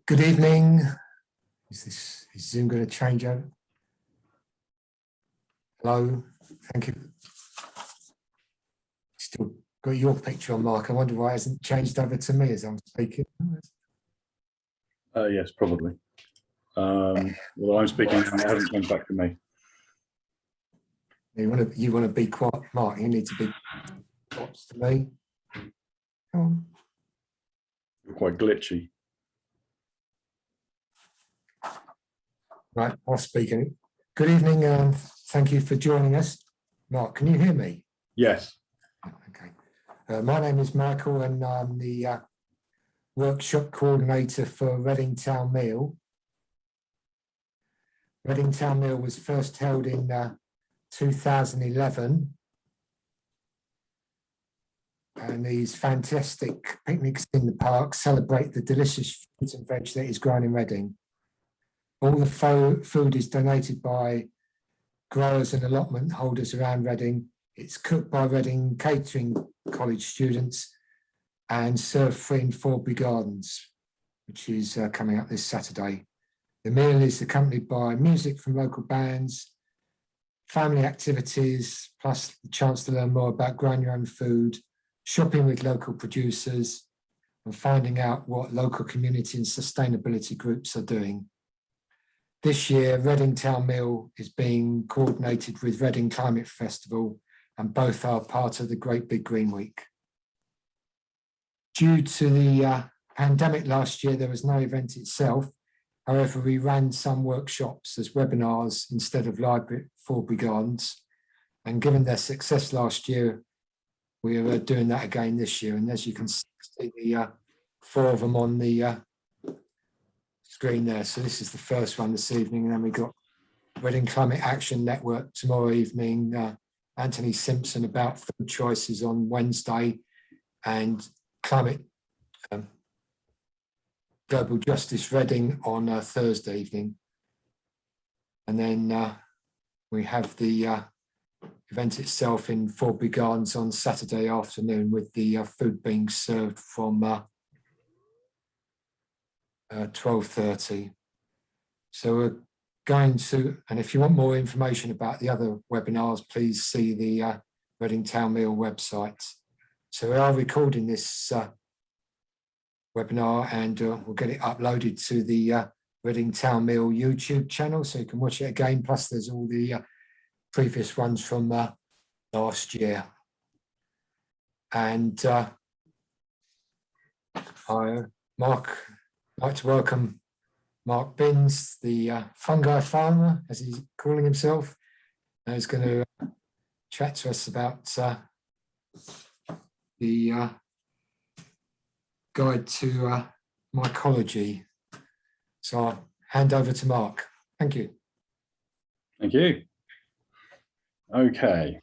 Good evening. Is Zoom going to change over? Hello, thank you. Still got your picture on, Mark. I wonder why it hasn't changed over to me as I'm speaking. Yes, probably. Well, I'm speaking and it hasn't changed back to me. You want to be quiet, Mark. You need to be quiet to me. Come on. You're quite glitchy. Right, I'll speak. Good evening. Thank you for joining us. Mark, can you hear me? Yes. Okay. My name is Michael and I'm the workshop coordinator for Reading Town Meal. Reading Town Meal was first held in 2011. And these fantastic picnics in the park celebrate the delicious fruit and veg that is grown in Reading. All the food is donated by growers and allotment holders around Reading. It's cooked by Reading Catering College students and served free in Forbury Gardens, which is coming up this Saturday. The meal is accompanied by music from local bands, family activities, plus the chance to learn more about growing your own food, shopping with local producers, and finding out what local community and sustainability groups are doing. This year, Reading Town Meal is being coordinated with Reading Climate Festival, and both are part of the Great Big Green Week. Due to the pandemic last year, there was no event itself. However, we ran some workshops as webinars instead of live at Forbury Gardens. And given their success last year, we are doing that again this year. And as you can see, the 4 of them on the screen there. So this is the first one this evening. And then we got Reading Climate Action Network tomorrow evening. Anthony Simpson about food choices on Wednesday, and Climate Global Justice Reading on Thursday evening. And then we have the event itself in Forbury Gardens on Saturday afternoon with the food being served from 12:30. So we're going to, and if you want more information about the other webinars, please see the Reading Town Meal website. So we are recording this webinar and we'll get it uploaded to the Reading Town Meal YouTube channel so you can watch it again. Plus there's all the previous ones from last year. And I'd like to welcome Mark Binns, the Fungi Farmer, as he's calling himself. And he's going to chat to us about the guide to mycology. So I'll hand over to Mark. Thank you. Thank you. Okay,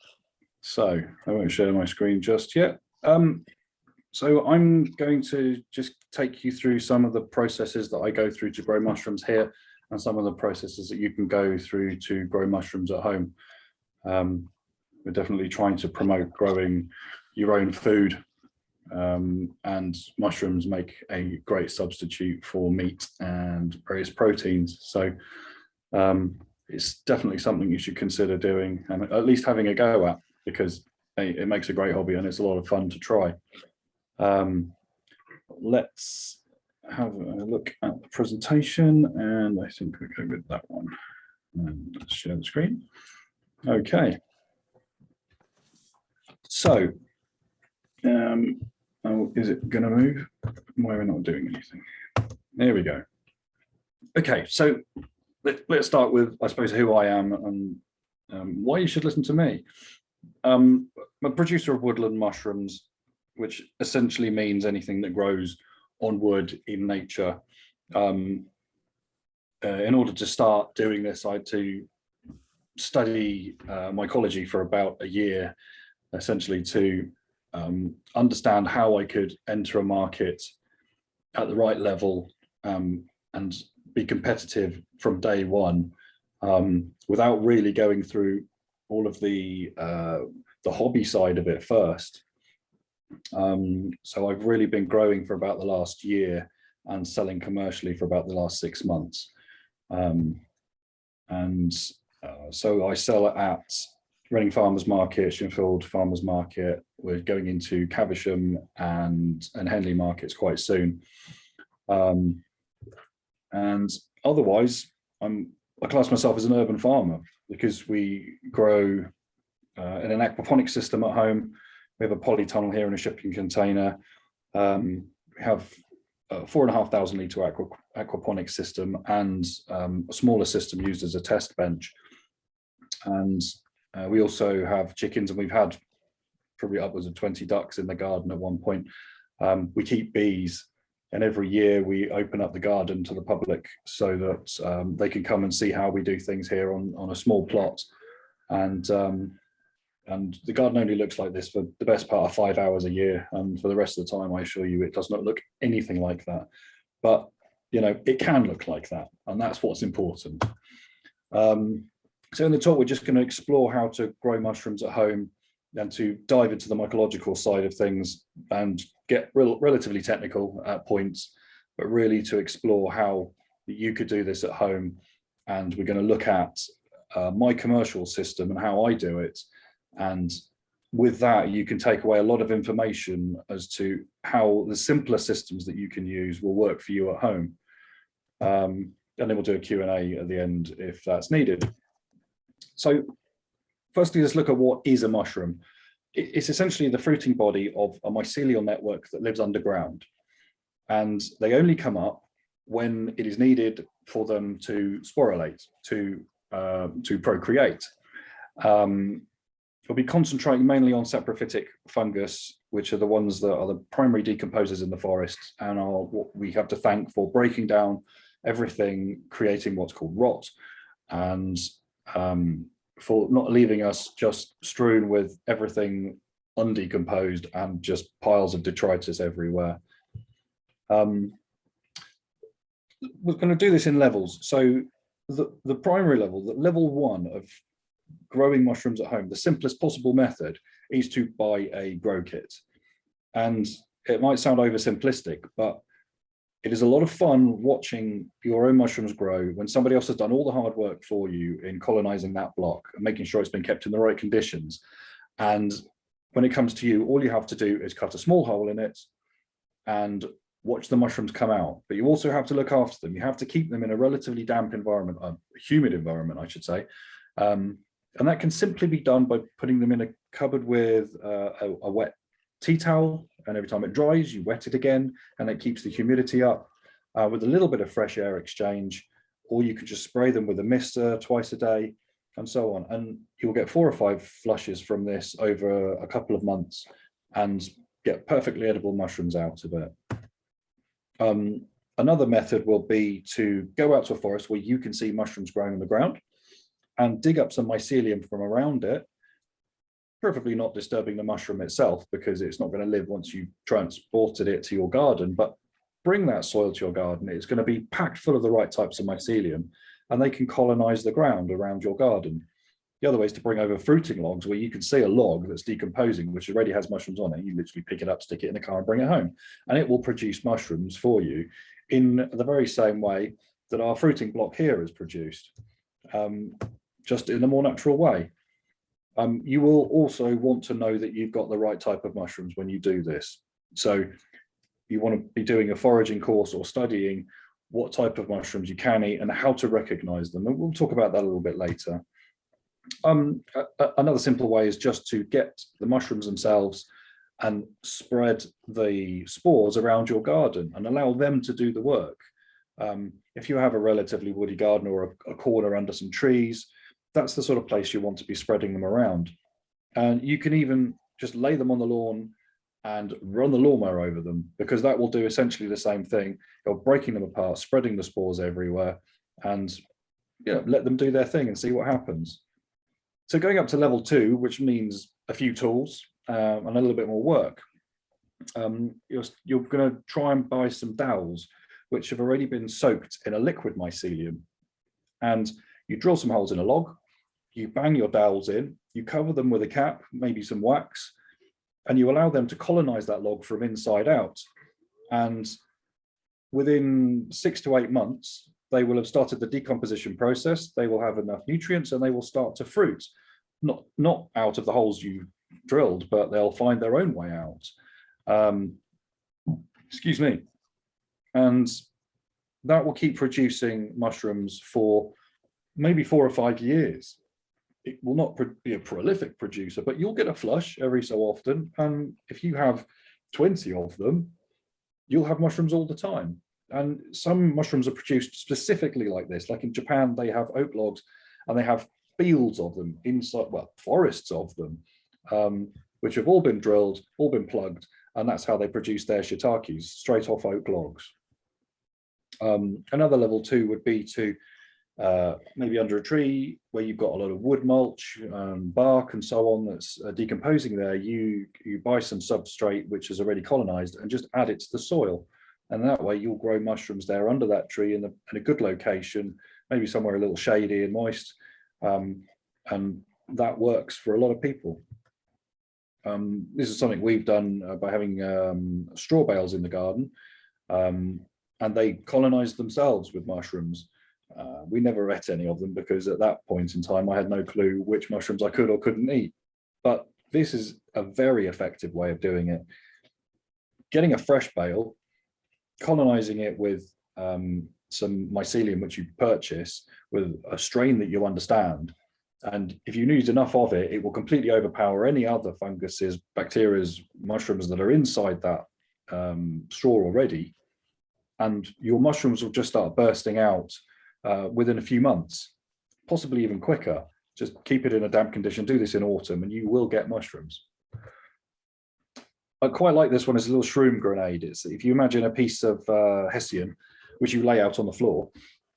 so I won't share my screen just yet. So I'm going to just take you through some of the processes that I go through to grow mushrooms here and some of the processes that you can go through to grow mushrooms at home. We're definitely trying to promote growing your own food, and mushrooms make a great substitute for meat and various proteins. So it's definitely something you should consider doing and at least having a go at, because it makes a great hobby and it's a lot of fun to try. Let's have a look at the presentation, and I think we'll go with that one. And let's share the screen. Okay. So, oh, is it going to move? Why are we not doing anything? There we go. Okay, so let's start with, I suppose, who I am and why you should listen to me. I'm a producer of woodland mushrooms, which essentially means anything that grows on wood in nature. In order to start doing this, I had to study mycology for about a year, essentially to understand how I could enter a market at the right level and be competitive from day one, without really going through all of the hobby side of it first. So I've really been growing for about the last year and selling commercially for about the last 6 months. So I sell at Reading Farmers Market, Shinfield Farmers Market. We're going into Caversham and Henley markets quite soon. And otherwise, I class myself as an urban farmer because we grow in an aquaponic system at home. We have a polytunnel here in a shipping container. We have a 4,500 litre aquaponic system and a smaller system used as a test bench. And we also have chickens, and we've had probably upwards of 20 ducks in the garden at one point. We keep bees, and every year we open up the garden to the public so that they can come and see how we do things here on a small plot. And the garden only looks like this for the best part of 5 hours a year, and for the rest of the time, I assure you, it does not look anything like that. But you know, it can look like that, and that's what's important. So in the talk, we're just going to explore how to grow mushrooms at home and to dive into the mycological side of things and get relatively technical at points, but really to explore how you could do this at home. And we're going to look at my commercial system and how I do it. And with that, you can take away a lot of information as to how the simpler systems that you can use will work for you at home. And then we'll do a Q&A at the end if that's needed. So firstly, let's look at what is a mushroom. It's essentially the fruiting body of a mycelial network that lives underground. And they only come up when it is needed for them to sporulate, to procreate. We'll be concentrating mainly on saprophytic fungus, which are the ones that are the primary decomposers in the forest and are what we have to thank for breaking down everything, creating what's called rot, and for not leaving us just strewn with everything undecomposed and just piles of detritus everywhere. We're going to do this in levels. So the primary level, the level 1 of growing mushrooms at home, the simplest possible method is to buy a grow kit. And it might sound oversimplistic, but it is a lot of fun watching your own mushrooms grow when somebody else has done all the hard work for you in colonizing that block and making sure it's been kept in the right conditions. And when it comes to you, all you have to do is cut a small hole in it and watch the mushrooms come out. But you also have to look after them. You have to keep them in a relatively damp environment, a humid environment, I should say. And that can simply be done by putting them in a cupboard with a wet tea towel, and every time it dries, you wet it again, and it keeps the humidity up with a little bit of fresh air exchange. Or you could just spray them with a mister twice a day, and so on. And you'll get 4 or 5 flushes from this over a couple of months and get perfectly edible mushrooms out of it. Another method will be to go out to a forest where you can see mushrooms growing on the ground and dig up some mycelium from around it, preferably not disturbing the mushroom itself because it's not going to live once you've transported it to your garden, but bring that soil to your garden. It's going to be packed full of the right types of mycelium, and they can colonize the ground around your garden. The other way is to bring over fruiting logs where you can see a log that's decomposing, which already has mushrooms on it. You literally pick it up, stick it in a car and bring it home, and it will produce mushrooms for you in the very same way that our fruiting block here is produced, just in a more natural way. You will also want to know that you've got the right type of mushrooms when you do this. So you want to be doing a foraging course or studying what type of mushrooms you can eat and how to recognize them. And we'll talk about that a little bit later. Another simple way is just to get the mushrooms themselves and spread the spores around your garden and allow them to do the work. If you have a relatively woody garden or a corner under some trees, that's the sort of place you want to be spreading them around. And you can even just lay them on the lawn and run the lawnmower over them, because that will do essentially the same thing. You're breaking them apart, spreading the spores everywhere, and let them do their thing and see what happens. So going up to level 2, which means a few tools and a little bit more work, you're going to try and buy some dowels which have already been soaked in a liquid mycelium. And you drill some holes in a log, you bang your dowels in, you cover them with a cap, maybe some wax, and you allow them to colonize that log from inside out. And within 6 to 8 months, they will have started the decomposition process. They will have enough nutrients and they will start to fruit, not out of the holes you drilled, but they'll find their own way out. Excuse me. And that will keep producing mushrooms for maybe 4 or 5 years. It will not be a prolific producer, but you'll get a flush every so often. And if you have 20 of them, you'll have mushrooms all the time. And some mushrooms are produced specifically like this. Like in Japan, they have oak logs and they have fields of them inside, well, forests of them, which have all been drilled, all been plugged. And that's how they produce their shiitakes, straight off oak logs. Another level 2 would be to maybe under a tree where you've got a lot of wood mulch, bark and so on that's decomposing there, you buy some substrate which is already colonized and just add it to the soil. And that way you'll grow mushrooms there under that tree in a good location, maybe somewhere a little shady and moist. And that works for a lot of people. This is something we've done by having straw bales in the garden. And they colonized themselves with mushrooms. We never ate any of them because at that point in time, I had no clue which mushrooms I could or couldn't eat. But this is a very effective way of doing it. Getting a fresh bale, colonizing it with some mycelium, which you purchase with a strain that you understand. And if you use enough of it, it will completely overpower any other funguses, bacteria, mushrooms that are inside that straw already. And your mushrooms will just start bursting out within a few months, possibly even quicker. Just keep it in a damp condition, do this in autumn, and you will get mushrooms. I quite like this one as a little shroom grenade. It's, if you imagine a piece of hessian, which you lay out on the floor,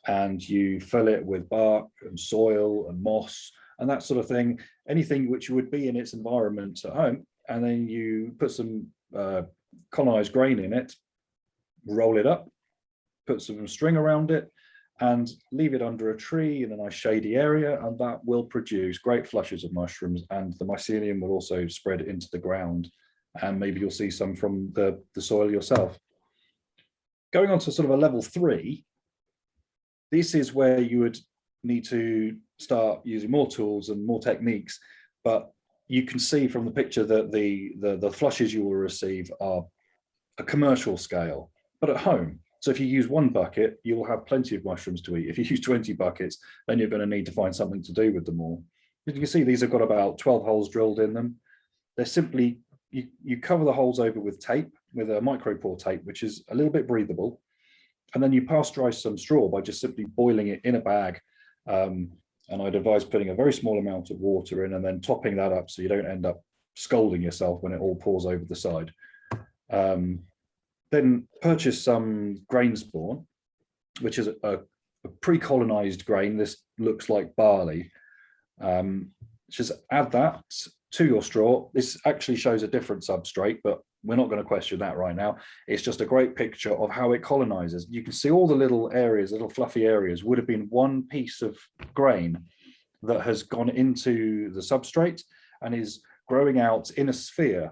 and you fill it with bark and soil and moss and that sort of thing, anything which would be in its environment at home, and then you put some colonized grain in it, roll it up, put some string around it, and leave it under a tree in a nice shady area, and that will produce great flushes of mushrooms, and the mycelium will also spread into the ground, and maybe you'll see some from the soil yourself. Going on to sort of a level 3, this is where you would need to start using more tools and more techniques, but you can see from the picture that the flushes you will receive are a commercial scale, but at home. So if you use 1 bucket, you will have plenty of mushrooms to eat. If you use 20 buckets, then you're going to need to find something to do with them all. As you can see, these have got about 12 holes drilled in them. They're simply, you cover the holes over with tape, with a micropore tape, which is a little bit breathable. And then you pasteurize some straw by just simply boiling it in a bag. And I'd advise putting a very small amount of water in and then topping that up so you don't end up scalding yourself when it all pours over the side. Then purchase some grain spawn, which is a pre-colonized grain. This looks like barley. Just add that to your straw. This actually shows a different substrate, but we're not going to question that right now. It's just a great picture of how it colonizes. You can see all the little areas, little fluffy areas, would have been one piece of grain that has gone into the substrate and is growing out in a sphere.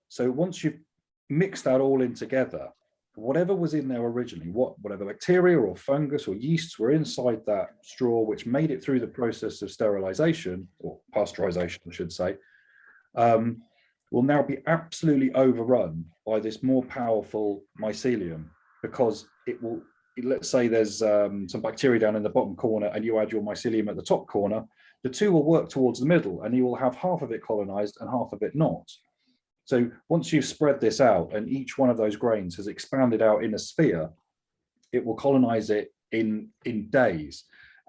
So once you've mix that all in together, whatever was in there originally, whatever bacteria or fungus or yeasts were inside that straw, which made it through the process of sterilization or pasteurization, I should say, will now be absolutely overrun by this more powerful mycelium, because it will, let's say there's some bacteria down in the bottom corner and you add your mycelium at the top corner, the two will work towards the middle and you will have half of it colonized and half of it not. So once you've spread this out and each one of those grains has expanded out in a sphere, it will colonize it in days.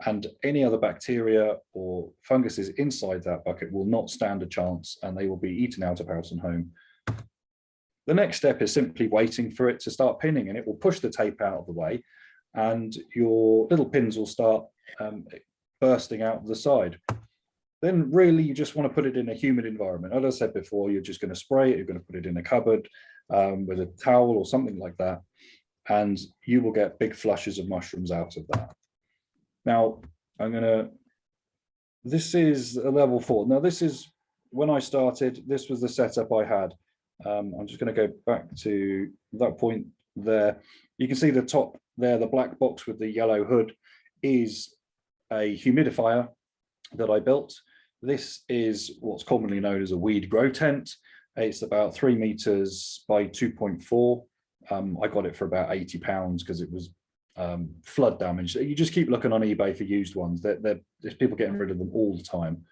And any other bacteria or funguses inside that bucket will not stand a chance and they will be eaten out of house and home. The next step is simply waiting for it to start pinning, and it will push the tape out of the way and your little pins will start bursting out the side. Then really you just want to put it in a humid environment. As I said before, you're just going to spray it, you're going to put it in a cupboard with a towel or something like that, and you will get big flushes of mushrooms out of that. Now, I'm going to this is a level 4. Now, this is when I started, this was the setup I had. I'm just going to go back to that point there. You can see the top there, the black box with the yellow hood is a humidifier that I built. This is what's commonly known as a weed grow tent. It's about 3 meters by 2.4. I got it for about £80 because it was flood damage. You just keep looking on eBay for used ones. There's people getting rid of them all the time.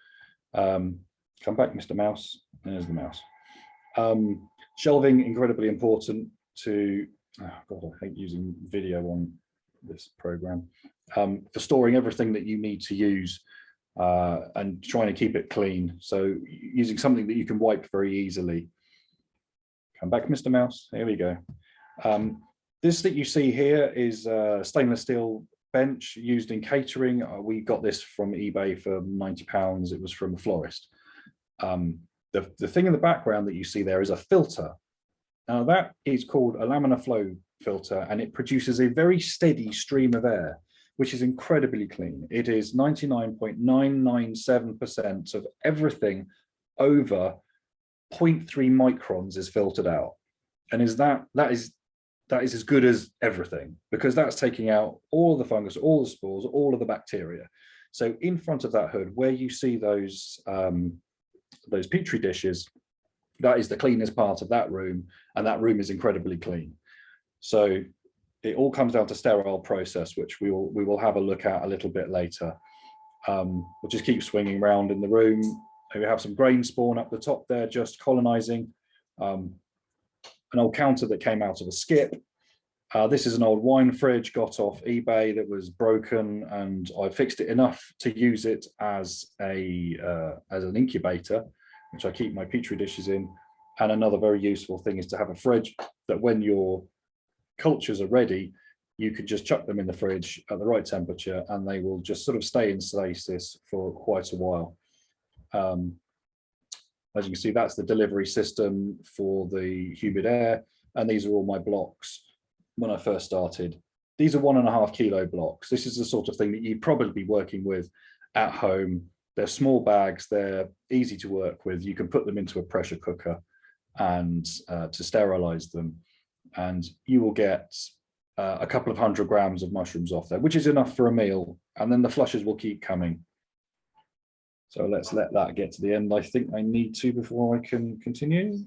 Come back, Mr. Mouse. There's the mouse. Shelving, incredibly important to, oh God, I hate using video on this program, for storing everything that you need to use and trying to keep it clean. So using something that you can wipe very easily. Come back, Mr. Mouse. Here we go. This that you see here is a stainless steel bench used in catering. We got this from eBay for £90. It was from a florist. The thing in the background that you see there is a filter. Now that is called a laminar flow filter, and it produces a very steady stream of air, which is incredibly clean. It is 99.997% of everything over 0.3 microns is filtered out. And that is as good as everything, because that's taking out all of the fungus, all the spores, all of the bacteria. So in front of that hood, where you see those petri dishes, that is the cleanest part of that room, and that room is incredibly clean. So it all comes down to sterile process, which we will have a look at a little bit later. We'll just keep swinging around in the room. We have some grain spawn up the top there, just colonizing. An old counter that came out of a skip. This is an old wine fridge got off eBay that was broken, and I fixed it enough to use it as an incubator, which I keep my petri dishes in. And another very useful thing is to have a fridge that when your cultures are ready, you can just chuck them in the fridge at the right temperature and they will just sort of stay in stasis for quite a while. As you can see, that's the delivery system for the humid air. And these are all my blocks when I first started. These are 1.5 kilo blocks. This is the sort of thing that you'd probably be working with at home. They're small bags, they're easy to work with. You can put them into a pressure cooker and to sterilize them. And you will get a couple of 100 grams of mushrooms off there, which is enough for a meal. And then the flushes will keep coming. So let's let that get to the end. I think I need to before I can continue.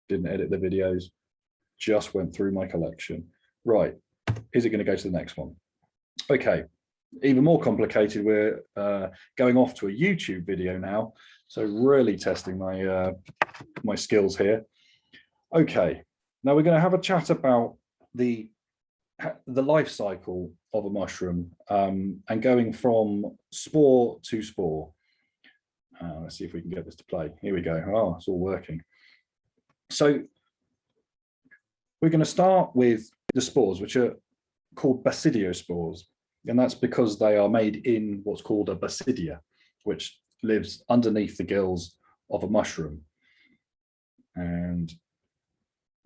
Didn't edit the videos, just went through my collection. Right, is it going to go to the next one? Okay, even more complicated. We're going off to a YouTube video now. So really testing my my skills here. Okay, now we're going to have a chat about the life cycle of a mushroom and going from spore to spore. Let's see if we can get this to play. Here we go. Oh, it's all working. So we're going to start with the spores, which are called basidiospores, and that's because they are made in what's called a basidia, which lives underneath the gills of a mushroom. And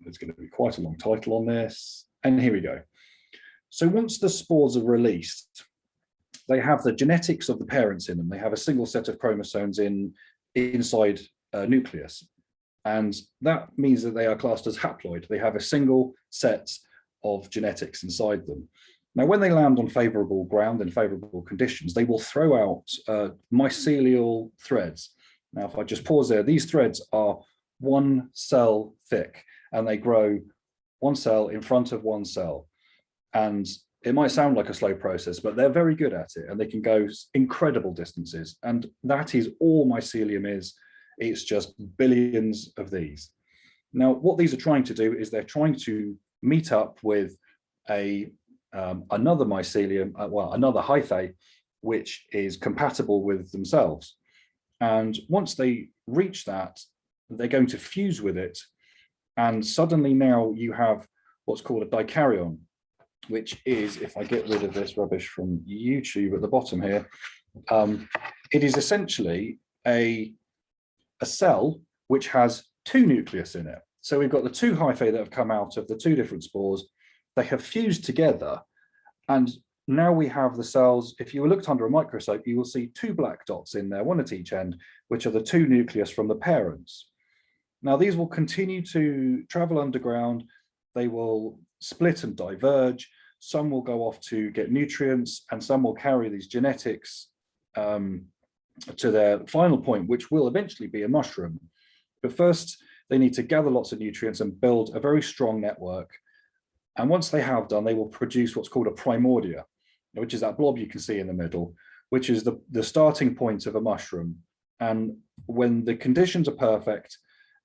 there's going to be quite a long title on this. And here we go. So once the spores are released, they have the genetics of the parents in them. They have a single set of chromosomes inside a nucleus. And that means that they are classed as haploid. They have a single set of genetics inside them. Now, when they land on favorable ground and favorable conditions, they will throw out mycelial threads. Now, if I just pause there, these threads are 1 cell thick, and they grow 1 cell in front of 1 cell. And it might sound like a slow process, but they're very good at it, and they can go incredible distances. And that is all mycelium is. It's just billions of these. Now, what these are trying to do is they're trying to meet up with another mycelium, another hyphae, which is compatible with themselves. And once they reach that, they're going to fuse with it. And suddenly now you have what's called a dikaryon, which is, if I get rid of this rubbish from YouTube at the bottom here, it is essentially a cell which has 2 nucleus in it. So we've got the 2 hyphae that have come out of the 2 different spores. They have fused together, and now we have the cells. If you looked under a microscope, you will see two black dots in there, one at each end, which are the two nucleus from the parents. Now, these will continue to travel underground. They will split and diverge. Some will go off to get nutrients, and some will carry these genetics to their final point, which will eventually be a mushroom. But first, they need to gather lots of nutrients and build a very strong network. And once they have done, they will produce what's called a primordia, which is that blob you can see in the middle, which is the starting point of a mushroom. And when the conditions are perfect,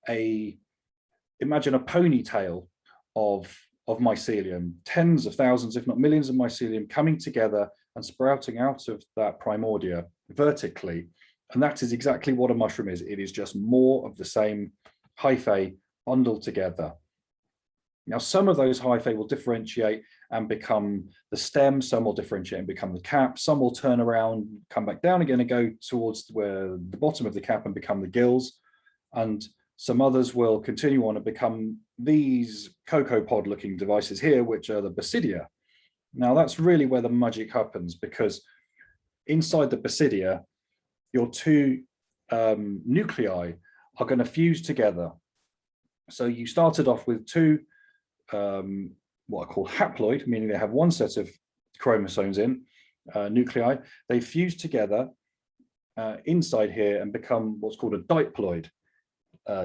imagine a ponytail of mycelium, tens of thousands, if not millions of mycelium coming together and sprouting out of that primordia vertically. And that is exactly what a mushroom is. It is just more of the same hyphae bundled together. Now, some of those hyphae will differentiate and become the stem, some will differentiate and become the cap, some will turn around, come back down again and go towards where the bottom of the cap and become the gills. And some others will continue on and become these cocoa pod looking devices here, which are the basidia. Now, that's really where the magic happens, because inside the basidia, your two nuclei are going to fuse together. So you started off with two what I call haploid, meaning they have one set of chromosomes in nuclei. They fuse together inside here and become what's called a diploid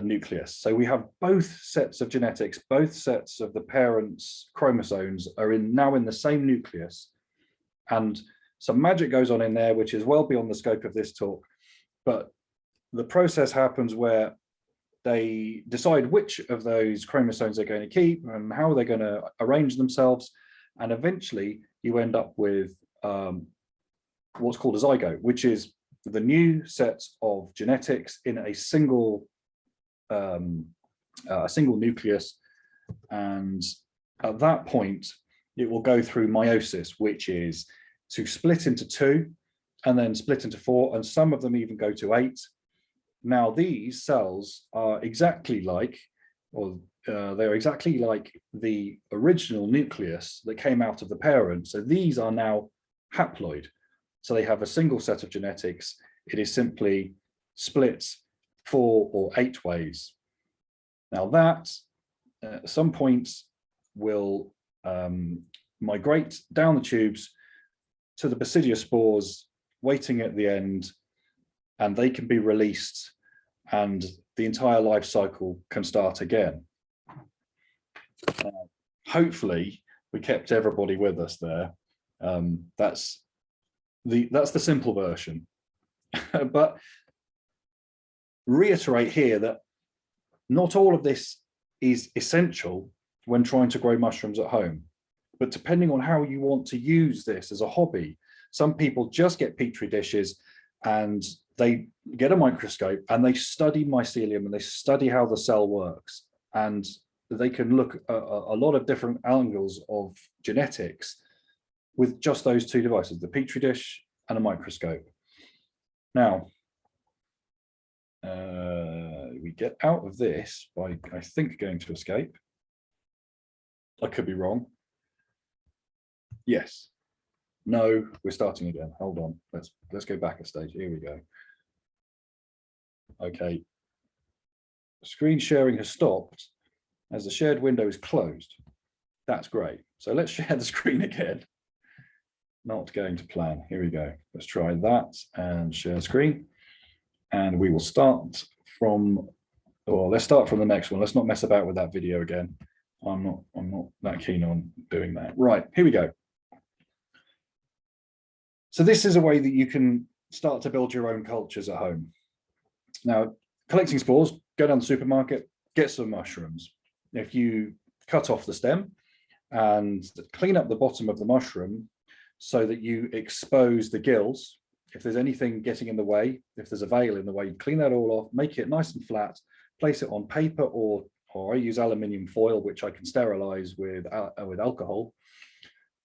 nucleus. So we have both sets of genetics, both sets of the parents' chromosomes are now in the same nucleus, and some magic goes on in there, which is well beyond the scope of this talk. But the process happens where they decide which of those chromosomes they're going to keep and how they're going to arrange themselves. And eventually you end up with what's called a zygote, which is the new set of genetics in a single nucleus. And at that point, it will go through meiosis, which is to split into two and then split into four, and some of them even go to 8. Now, these cells are exactly like, they're exactly like the original nucleus that came out of the parent. So these are now haploid. So they have a single set of genetics. It is simply split 4 or 8 ways. Now that at some point will migrate down the tubes to the basidia spores waiting at the end, and they can be released and the entire life cycle can start again. Hopefully we kept everybody with us there. That's the simple version. But reiterate here that not all of this is essential when trying to grow mushrooms at home, but depending on how you want to use this as a hobby, some people just get petri dishes and they get a microscope and they study mycelium and they study how the cell works, and they can look at a lot of different angles of genetics with just those two devices, the petri dish and a microscope. Now, we get out of this by, I think, going to escape. I could be wrong. Yes. No, we're starting again. Hold on. Let's go back a stage. Here we go. Okay. Screen sharing has stopped as the shared window is closed. That's great. So let's share the screen again. Not going to plan. Here we go. Let's try that and share screen. And we will start from, or let's start from the next one. Let's not mess about with that video again. I'm not that keen on doing that. Right, here we go. So this is a way that you can start to build your own cultures at home. Now, collecting spores, go down the supermarket, get some mushrooms. If you cut off the stem and clean up the bottom of the mushroom so that you expose the gills, if there's anything getting in the way, if there's a veil in the way, clean that all off, make it nice and flat, place it on paper, or I use aluminium foil, which I can sterilize with alcohol,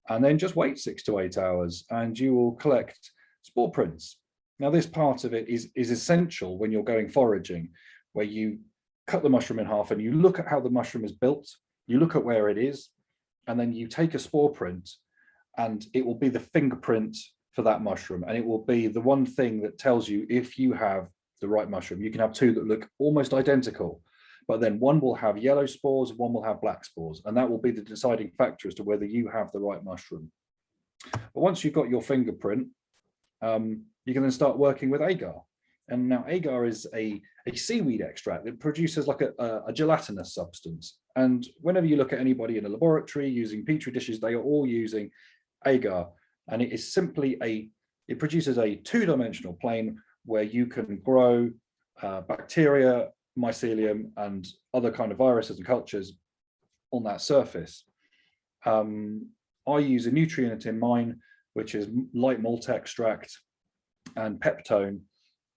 and then just wait 6 to 8 hours and you will collect spore prints. Now, this part of it is essential when you're going foraging, where you cut the mushroom in half and you look at how the mushroom is built, you look at where it is, and then you take a spore print and it will be the fingerprint for that mushroom, and it will be the one thing that tells you if you have the right mushroom. You can have two that look almost identical, but then one will have yellow spores, one will have black spores, and that will be the deciding factor as to whether you have the right mushroom. But once you've got your fingerprint, you can then start working with agar. And now agar is a seaweed extract that produces like a gelatinous substance. And whenever you look at anybody in a laboratory using petri dishes, they are all using agar. And it is simply it produces a two-dimensional plane where you can grow bacteria, mycelium, and other kind of viruses and cultures on that surface. I use a nutrient in mine, which is light malt extract and peptone.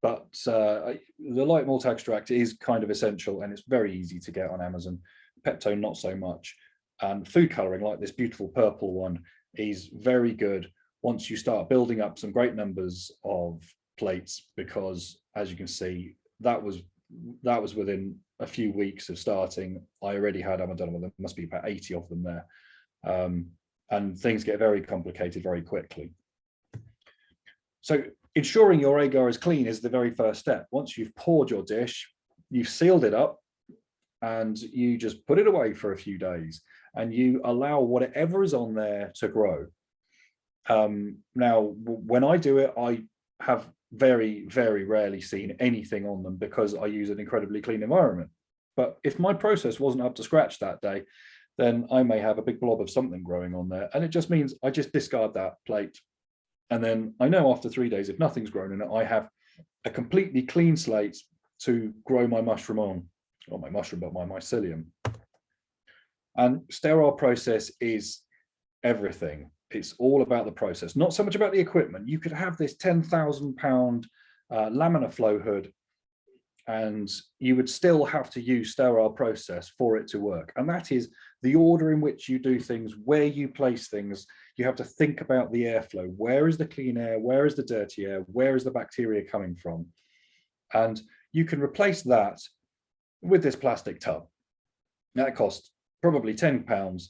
But the light malt extract is kind of essential, and it's very easy to get on Amazon. Peptone, not so much. And food coloring, like this beautiful purple one, is very good once you start building up some great numbers of plates, because as you can see, that was within a few weeks of starting. I already had, I don't know, there must be about 80 of them there. And things get very complicated very quickly. So ensuring your agar is clean is the very first step. Once you've poured your dish, you've sealed it up, and you just put it away for a few days, and you allow whatever is on there to grow. Now, when I do it, I have very, very rarely seen anything on them because I use an incredibly clean environment. But if my process wasn't up to scratch that day, then I may have a big blob of something growing on there. And it just means I just discard that plate. And then I know after 3 days, if nothing's grown in it, I have a completely clean slate to grow my mushroom on, or my mushroom, but my mycelium. And sterile process is everything. It's all about the process, not so much about the equipment. You could have this 10,000 pound laminar flow hood, and you would still have to use sterile process for it to work. And that is the order in which you do things, where you place things. You have to think about the airflow. Where is the clean air? Where is the dirty air? Where is the bacteria coming from? And you can replace that with this plastic tub. That costs probably £10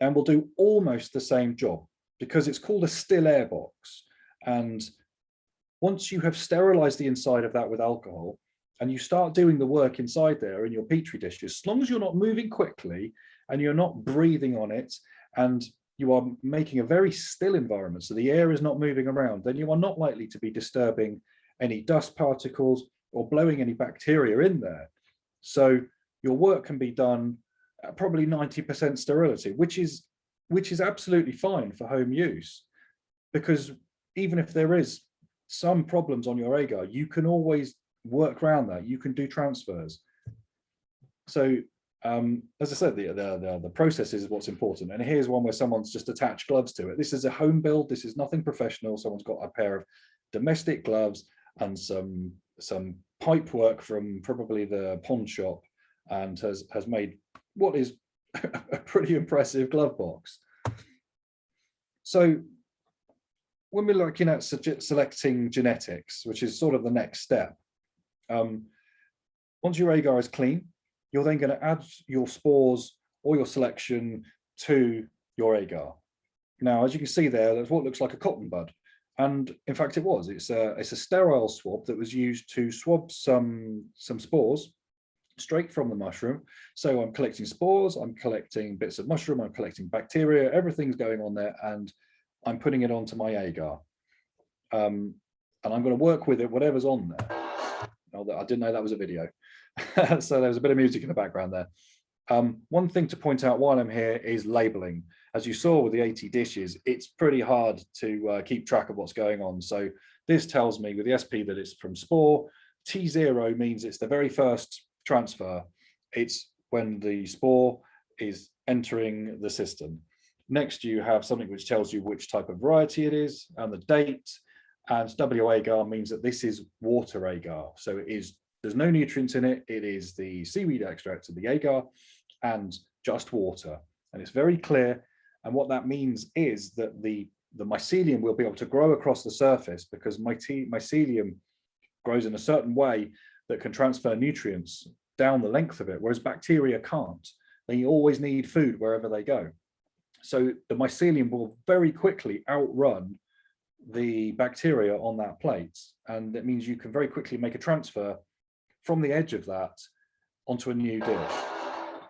and will do almost the same job because it's called a still air box. And once you have sterilized the inside of that with alcohol, and you start doing the work inside there in your petri dishes, as long as you're not moving quickly and you're not breathing on it, and you are making a very still environment, so the air is not moving around, then you are not likely to be disturbing any dust particles or blowing any bacteria in there. So your work can be done at probably 90% sterility, which is absolutely fine for home use, because even if there is some problems on your agar, you can always work around that. You can do transfers. So as I said, the process is what's important. And here's one where someone's just attached gloves to it. This is a home build. This is nothing professional. Someone's got a pair of domestic gloves and some pipe work from probably the pond shop, and has made what is a pretty impressive glove box. So when we're looking at selecting genetics, which is sort of the next step, once your agar is clean, you're then going to add your spores or your selection to your agar. Now, as you can see there, that's what looks like a cotton bud. And in fact, it was. It's a sterile swab that was used to swab some spores straight from the mushroom. So I'm collecting spores, I'm collecting bits of mushroom, I'm collecting bacteria, everything's going on there, and I'm putting it onto my agar. And I'm going to work with it, whatever's on there. I didn't know that was a video. So there's a bit of music in the background there. One thing to point out while I'm here is labeling. As you saw with the 80 dishes, it's pretty hard to keep track of what's going on. So this tells me with the SP that it's from spore. T0 means it's the very first transfer. It's when the spore is entering the system. Next, you have something which tells you which type of variety it is and the date. And W agar means that this is water agar. So there's no nutrients in it. It is the seaweed extract of the agar and just water. And it's very clear. And what that means is that the mycelium will be able to grow across the surface, because mycelium grows in a certain way that can transfer nutrients down the length of it, whereas bacteria can't. They always need food wherever they go. So the mycelium will very quickly outrun the bacteria on that plate. And that means you can very quickly make a transfer from the edge of that onto a new dish.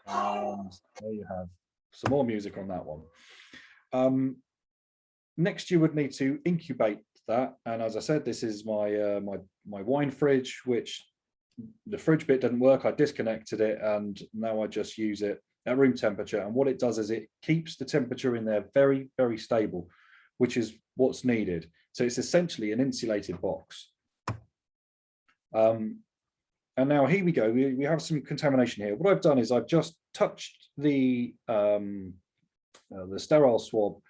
And there you have some more music on that one. Next, you would need to incubate that. And as I said, this is my my wine fridge, which the fridge bit didn't work. I disconnected it, and now I just use it at room temperature. And what it does is it keeps the temperature in there very, very stable, which is what's needed. So it's essentially an insulated box. And now here we go. We have some contamination here. What I've done is I've just touched the sterile swab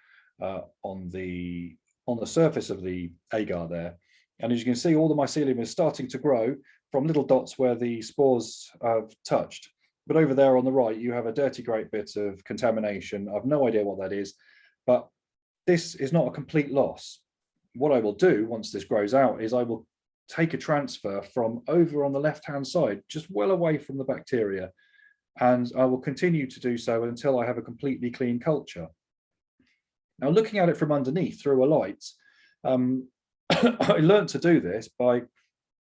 on the surface of the agar there. And as you can see, all the mycelium is starting to grow from little dots where the spores have touched. But over there on the right, you have a dirty great bit of contamination. I've no idea what that is, but this is not a complete loss. What I will do once this grows out is I will take a transfer from over on the left-hand side, just well away from the bacteria. And I will continue to do so until I have a completely clean culture. Now, looking at it from underneath through a light, I learned to do this by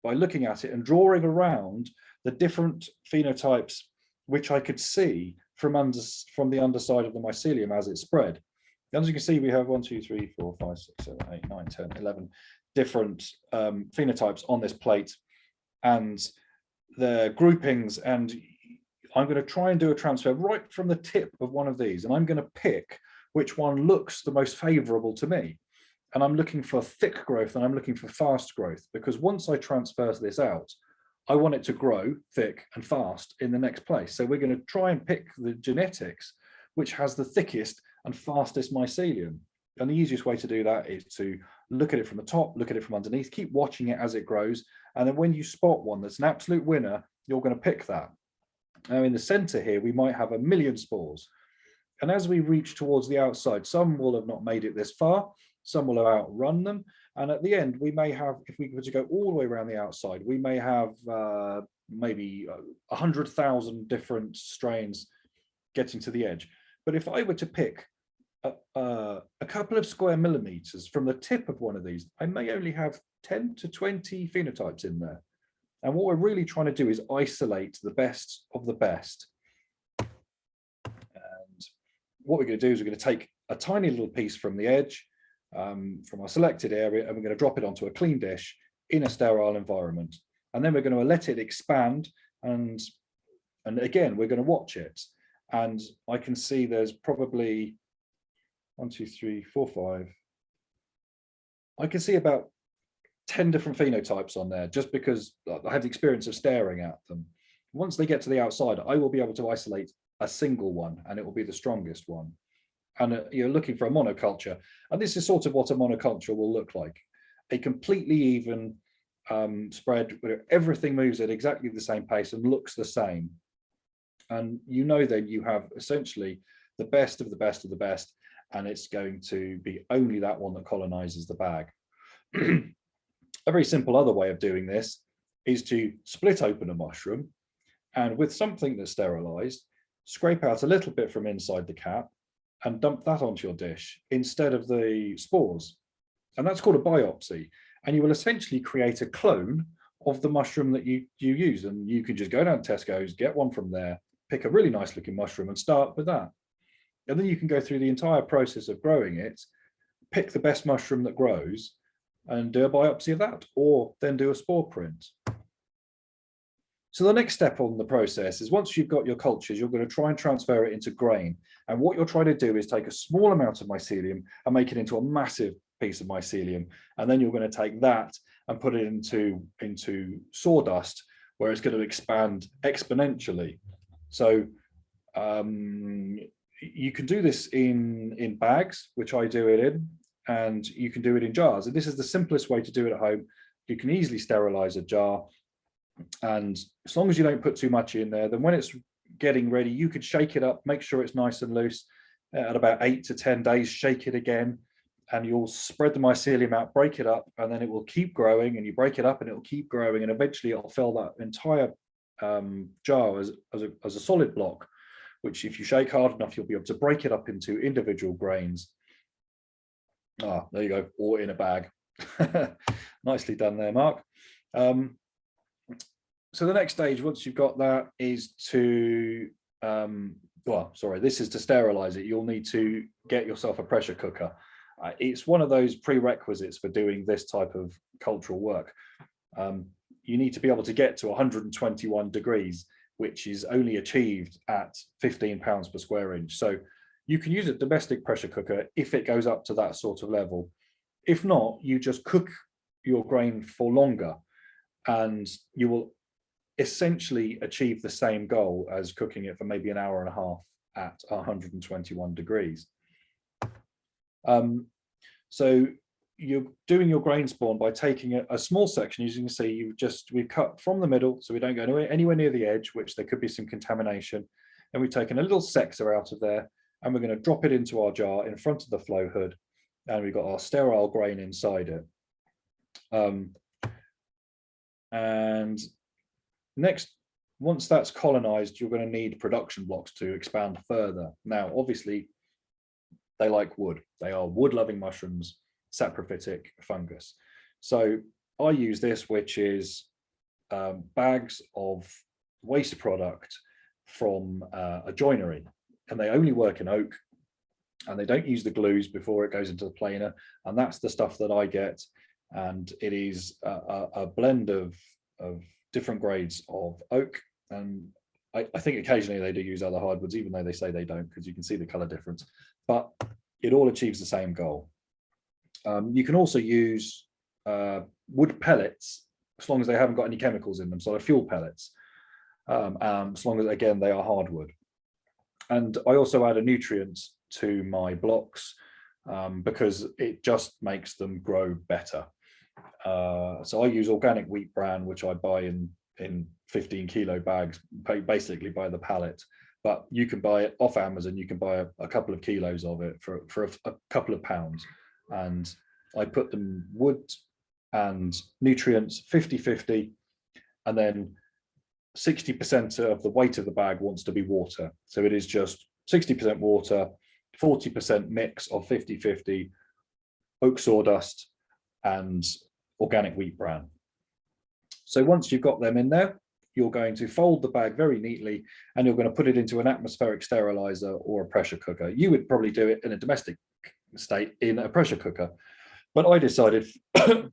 looking at it and drawing around the different phenotypes which I could see from the underside of the mycelium as it spread. And as you can see, we have 1, 2, 3, 4, 5, 6, 7, 8, 9, 10, 11 different phenotypes on this plate and their groupings. And I'm going to try and do a transfer right from the tip of one of these, and I'm going to pick which one looks the most favorable to me. And I'm looking for thick growth and I'm looking for fast growth, because once I transfer this out, I want it to grow thick and fast in the next place. So we're going to try and pick the genetics which has the thickest and fastest mycelium. And the easiest way to do that is to look at it from the top, look at it from underneath, keep watching it as it grows. And then when you spot one that's an absolute winner, you're going to pick that. Now in the center here, we might have 1 million spores. And as we reach towards the outside, some will have not made it this far, some will have outrun them. And at the end, we may have, if we were to go all the way around the outside, we may have maybe 100,000 different strains getting to the edge. But if I were to pick a couple of square millimeters from the tip of one of these, I may only have 10 to 20 phenotypes in there. And what we're really trying to do is isolate the best of the best. And what we're going to do is we're going to take a tiny little piece from the edge, from our selected area, and we're going to drop it onto a clean dish in a sterile environment. And then we're going to let it expand, and again, we're going to watch it. And I can see there's probably 1, 2, 3, 4, 5. I can see about 10 different phenotypes on there, just because I have the experience of staring at them. Once they get to the outside, I will be able to isolate a single one, and it will be the strongest one. And you're looking for a monoculture, and this is sort of what a monoculture will look like: a completely even spread where everything moves at exactly the same pace and looks the same. And you know that you have essentially the best of the best of the best, and it's going to be only that one that colonizes the bag. A very simple other way of doing this is to split open a mushroom, and with something that's sterilized, scrape out a little bit from inside the cap and dump that onto your dish instead of the spores. And that's called a biopsy. And you will essentially create a clone of the mushroom that you use. And you can just go down to Tesco's, get one from there, pick a really nice looking mushroom and start with that. And then you can go through the entire process of growing it, pick the best mushroom that grows and do a biopsy of that, or then do a spore print. So the next step on the process is, once you've got your cultures, you're going to try and transfer it into grain. And what you're trying to do is take a small amount of mycelium and make it into a massive piece of mycelium. And then you're going to take that and put it into sawdust, where it's going to expand exponentially. So you can do this in bags, which I do it in, and you can do it in jars. And this is the simplest way to do it at home. You can easily sterilize a jar. And as long as you don't put too much in there, then when it's getting ready, you could shake it up, make sure it's nice and loose. At about 8 to 10 days, shake it again, and you'll spread the mycelium out, break it up, and then it will keep growing, and you break it up and it will keep growing, and eventually it'll fill that entire jar as a solid block, which if you shake hard enough, you'll be able to break it up into individual grains. Ah, there you go, or in a bag. Nicely done there, Mark. So the next stage, once you've got that, is to, this is to sterilize it. You'll need to get yourself a pressure cooker. It's one of those prerequisites for doing this type of cultural work. You need to be able to get to 121 degrees, which is only achieved at 15 pounds per square inch. So you can use a domestic pressure cooker if it goes up to that sort of level. If not, you just cook your grain for longer, and you will essentially achieve the same goal as cooking it for maybe an hour and a half at 121 degrees. So you're doing your grain spawn by taking a small section. As you can see, we've cut from the middle, so we don't go anywhere near the edge, which there could be some contamination. And we've taken a little sector out of there, and we're going to drop it into our jar in front of the flow hood, and we've got our sterile grain inside it. And next, once that's colonized, you're going to need production blocks to expand further. Now, obviously, they like wood. They are wood-loving mushrooms, saprophytic fungus. So I use this, which is bags of waste product from a joinery, and they only work in oak, and they don't use the glues before it goes into the planer, and that's the stuff that I get. And it is a blend of different grades of oak, and I think occasionally they do use other hardwoods, even though they say they don't, because you can see the color difference, but it all achieves the same goal. You can also use wood pellets, as long as they haven't got any chemicals in them, so they're fuel pellets, as long as, again, they are hardwood. And I also add a nutrient to my blocks because it just makes them grow better. So I use organic wheat bran, which I buy in 15 kilo bags, basically by the pallet. But you can buy it off Amazon. You can buy a couple of kilos of it for a couple of pounds. And I put them wood and nutrients 50-50, and then 60% of the weight of the bag wants to be water. So it is just 60% water, 40% mix of 50-50 oak sawdust and organic wheat bran. So once you've got them in there, you're going to fold the bag very neatly, and you're going to put it into an atmospheric sterilizer or a pressure cooker. You would probably do it in a domestic state in a pressure cooker, but I decided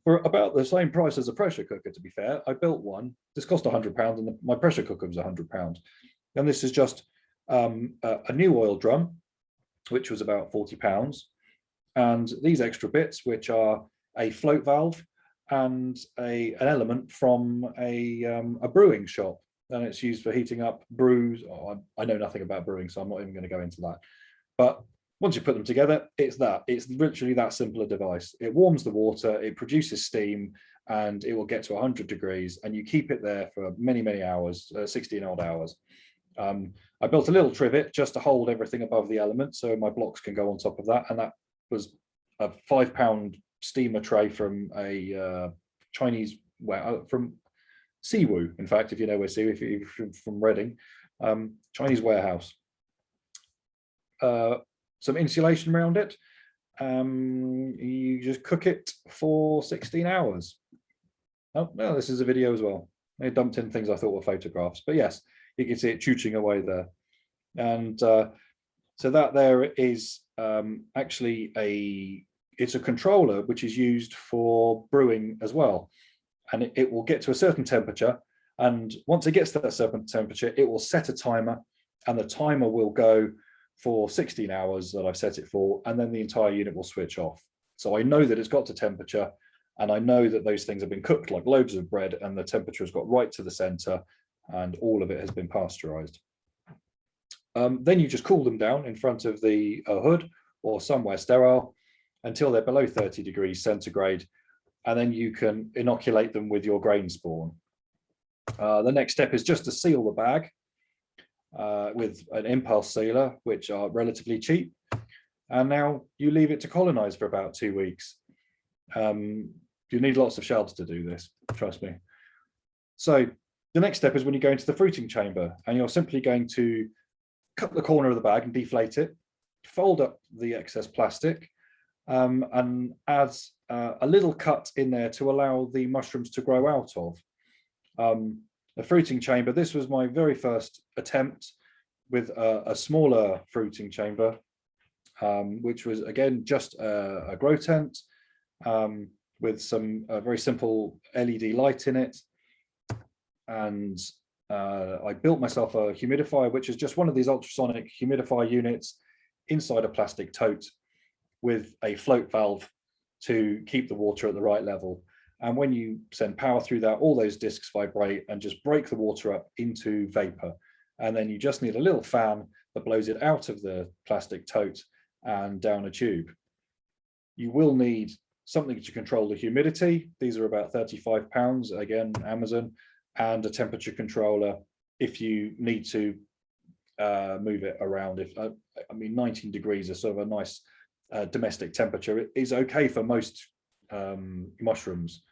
for about the same price as a pressure cooker, to be fair, I built one. This cost £100, and my pressure cooker was £100. And this is just a new oil drum, which was about £40, and these extra bits, which are a float valve and an element from a brewing shop, and it's used for heating up brews. Oh, I know nothing about brewing, so I'm not even going to go into that. But once you put them together, it's literally that simple a device. It warms the water, it produces steam, and it will get to 100 degrees, and you keep it there for many, many hours, 16 odd hours. I built a little trivet just to hold everything above the element, so my blocks can go on top of that, and that was a £5 steamer tray from a Chinese, from Siwu, in fact, if you know where Siwu, if you're from Reading, Chinese warehouse. Some insulation around it. You just cook it for 16 hours. Oh, no, this is a video as well. I dumped in things I thought were photographs, but yes, you can see it chooching away there. And so that there is actually it's a controller which is used for brewing as well, and it will get to a certain temperature, and once it gets to that certain temperature, it will set a timer, and the timer will go for 16 hours that I've set it for, and then the entire unit will switch off. So I know that it's got to temperature, and I know that those things have been cooked like loaves of bread, and the temperature has got right to the center, and all of it has been pasteurized. Then you just cool them down in front of the hood or somewhere sterile until they're below 30 degrees centigrade, and then you can inoculate them with your grain spawn. The next step is just to seal the bag with an impulse sealer, which are relatively cheap, and now you leave it to colonize for about 2 weeks. You need lots of shelves to do this, trust me. So the next step is when you go into the fruiting chamber, and you're simply going to cut the corner of the bag and deflate it, fold up the excess plastic, and add a little cut in there to allow the mushrooms to grow out of. A fruiting chamber, this was my very first attempt with a smaller fruiting chamber, which was again just a grow tent with some very simple LED light in it. And I built myself a humidifier, which is just one of these ultrasonic humidifier units inside a plastic tote with a float valve to keep the water at the right level. And when you send power through that, all those discs vibrate and just break the water up into vapor. And then you just need a little fan that blows it out of the plastic tote and down a tube. You will need something to control the humidity. These are about £35, again, Amazon, and a temperature controller if you need to move it around. I mean, 19 degrees is sort of a nice domestic temperature. It is okay for most mushrooms.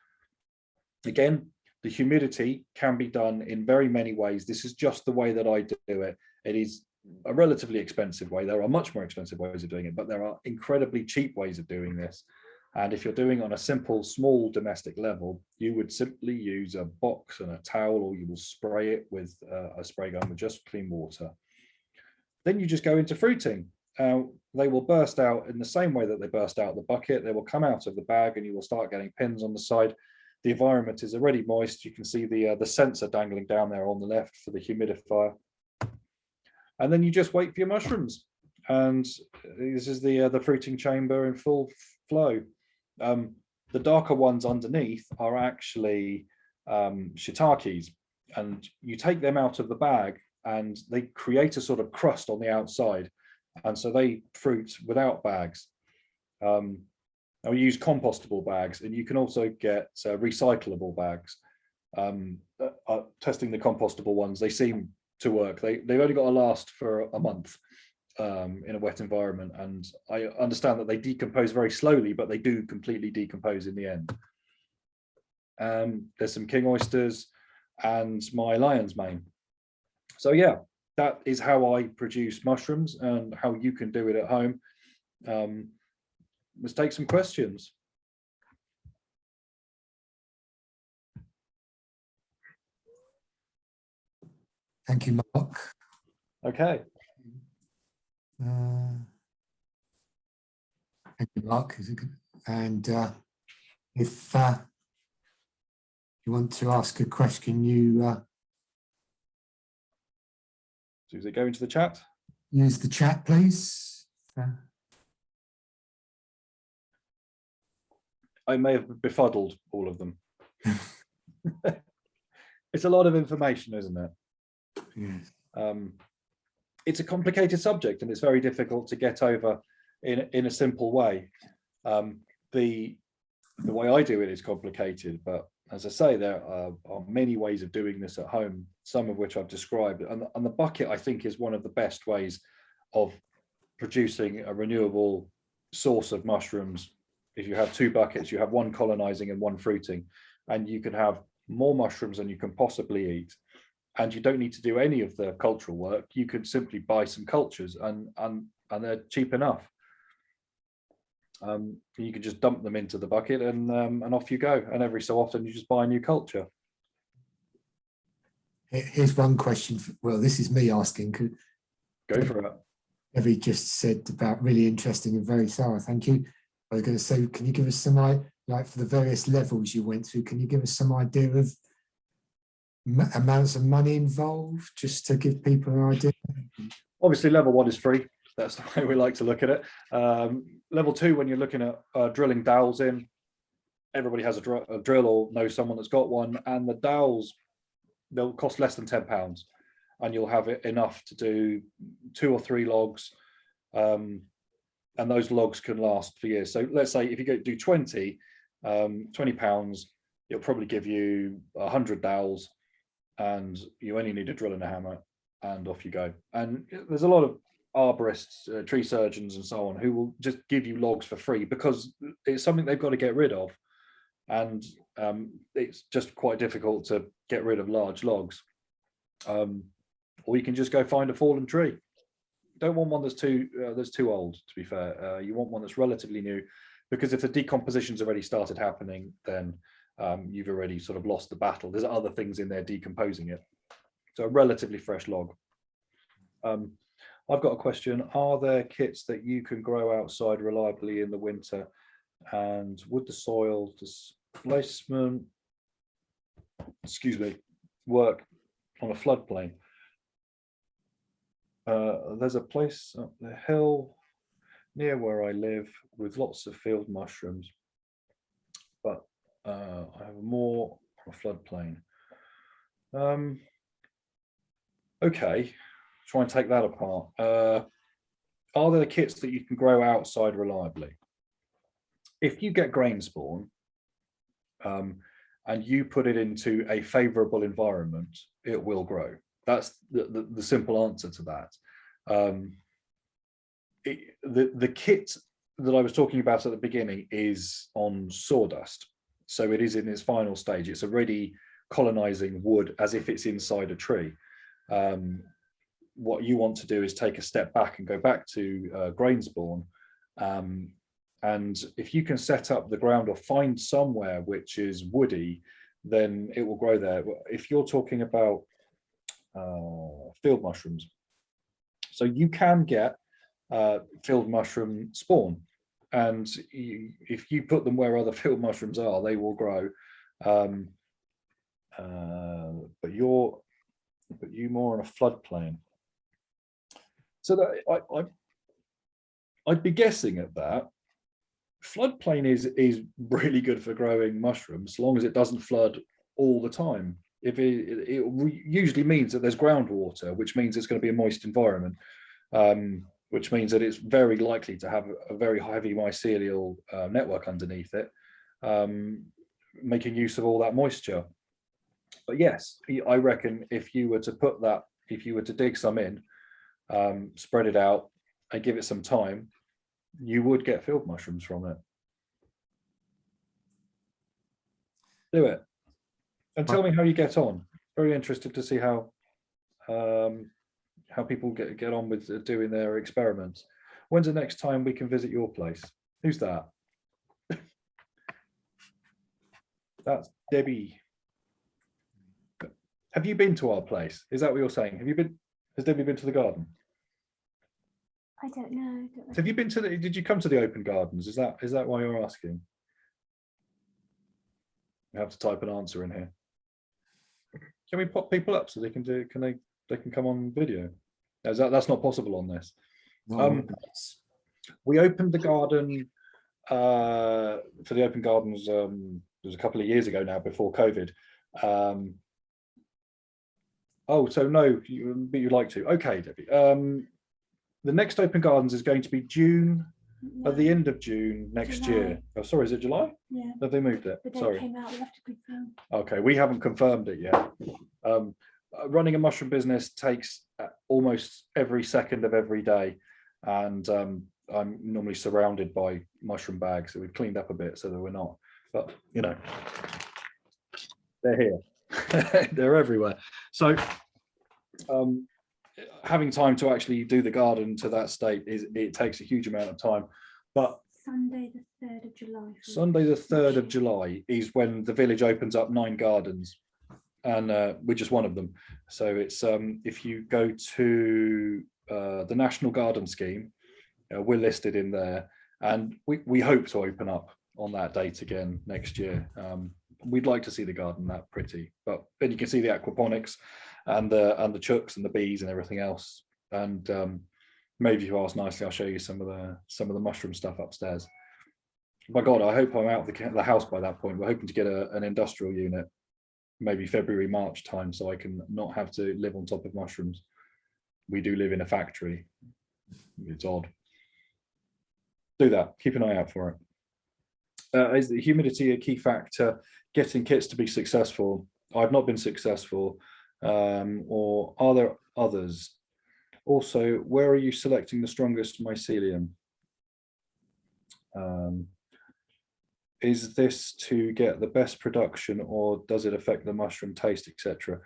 Again, the humidity can be done in very many ways. This is just the way that I do it. It is a relatively expensive way. There are much more expensive ways of doing it, but there are incredibly cheap ways of doing this. And if you're doing on a simple, small domestic level, you would simply use a box and a towel, or you will spray it with a spray gun with just clean water. Then you just go into fruiting. They will burst out in the same way that they burst out of the bucket. They will come out of the bag and you will start getting pins on the side. The environment is already moist. You can see the sensor dangling down there on the left for the humidifier. And then you just wait for your mushrooms. And this is the fruiting chamber in full flow. The darker ones underneath are actually shiitakes, and you take them out of the bag and they create a sort of crust on the outside. And so they fruit without bags. And we use compostable bags, and you can also get recyclable bags. Testing the compostable ones, they seem to work. They've only got to last for a month in a wet environment, and I understand that they decompose very slowly, but they do completely decompose in the end. There's some king oysters and my lion's mane. So yeah, that is how I produce mushrooms and how you can do it at home. Let's take some questions. Thank you, Mark. Okay. Thank you, Mark. And if you want to ask a question, you So is it going to the chat? use the chat, please. I may have befuddled all of them. It's a lot of information, isn't it? Yes. It's a complicated subject, and it's very difficult to get over in a simple way. The way I do it is complicated, but as I say, there are many ways of doing this at home, some of which I've described. And the bucket, I think, is one of the best ways of producing a renewable source of mushrooms. If you have two buckets, you have one colonizing and one fruiting, and you can have more mushrooms than you can possibly eat. And you don't need to do any of the cultural work. You could simply buy some cultures, and they're cheap enough. You can just dump them into the bucket, and off you go. And every so often, you just buy a new culture. Here's one question. Well, this is me asking. Go for it. Evie just said about really interesting and very thorough. Thank you. I was going to say, can you give us some, like for the various levels you went through, can you give us some idea of amounts of money involved, just to give people an idea? Obviously, level 1 is free. That's the way we like to look at it. Level 2, when you're looking at drilling dowels in, everybody has a drill or knows someone that's got one, and the dowels, they'll cost less than £10, and you'll have it enough to do 2 or 3 logs, and those logs can last for years. So let's say if you do 20, £20, it'll probably give you 100 dowels, and you only need a drill and a hammer, and off you go. And there's a lot of arborists, tree surgeons and so on, who will just give you logs for free because it's something they've got to get rid of, and it's just quite difficult to get rid of large logs. Or you can just go find a fallen tree don't want one that's too old, to be fair. You want one that's relatively new, because if the decomposition's already started happening, then you've already sort of lost the battle. There's other things in there decomposing it. So a relatively fresh log. I've got a question. Are there kits that you can grow outside reliably in the winter? And would the soil displacement, work on a floodplain? There's a place up the hill near where I live with lots of field mushrooms, but I have more on a floodplain. Okay, try and take that apart. Are there kits that you can grow outside reliably? If you get grain spawn and you put it into a favorable environment, it will grow. That's the simple answer to that. The kit that I was talking about at the beginning is on sawdust. So it is in its final stage. It's already colonizing wood as if it's inside a tree. What you want to do is take a step back and go back to grain spawn. And if you can set up the ground or find somewhere which is woody, then it will grow there. If you're talking about field mushrooms, so you can get field mushroom spawn, and if you put them where other field mushrooms are, they will grow. But you more on a floodplain. So that I'd be guessing at that. Floodplain is really good for growing mushrooms, as long as it doesn't flood all the time. If it usually means that there's groundwater, which means it's going to be a moist environment, which means that it's very likely to have a very heavy mycelial network underneath it, making use of all that moisture. But yes, I reckon if you were to dig some in, spread it out and give it some time, you would get field mushrooms from it. Do it. And tell me how you get on. Very interested to see how people get on with doing their experiments. When's the next time we can visit your place? Who's that? That's Debbie. Have you been to our place? Is that what you're saying? Has Debbie been to the garden? I don't know. Have you been to did you come to the open gardens? Is that why you're asking? You have to type an answer in here. Can we pop people up so they can come on video? That's not possible on this. We opened the garden for the open gardens, it was a couple of years ago now, before COVID. So no, but you'd like to. Okay, Debbie. The next open gardens is going to be June, at the end of June next year. Oh, sorry, is it July? Yeah. Have they moved it? The date Sorry. came out, we'll have to confirm. Okay, we haven't confirmed it yet. Running a mushroom business takes almost every second of every day, and I'm normally surrounded by mushroom bags, so we've cleaned up a bit so that we're not, but you know, they're here. They're everywhere. So having time to actually do the garden to that state it takes a huge amount of time. But Sunday the 3rd of July. Sunday the 3rd of July is when the village opens up 9 gardens, and we're just one of them. So it's if you go to the National Garden Scheme, we're listed in there, and we hope to open up on that date again next year. We'd like to see the garden that pretty, but then you can see the aquaponics and the chooks and the bees and everything else. And maybe if you ask nicely, I'll show you some of the mushroom stuff upstairs. My God, I hope I'm out of the house by that point. We're hoping to get an industrial unit, maybe February, March time, so I can not have to live on top of mushrooms. We do live in a factory. It's odd. Do that. Keep an eye out for it. Is the humidity a key factor getting kits to be successful? I've not been successful. Or are there others? Also, where are you selecting the strongest mycelium? Is this to get the best production, or does it affect the mushroom taste, etc.?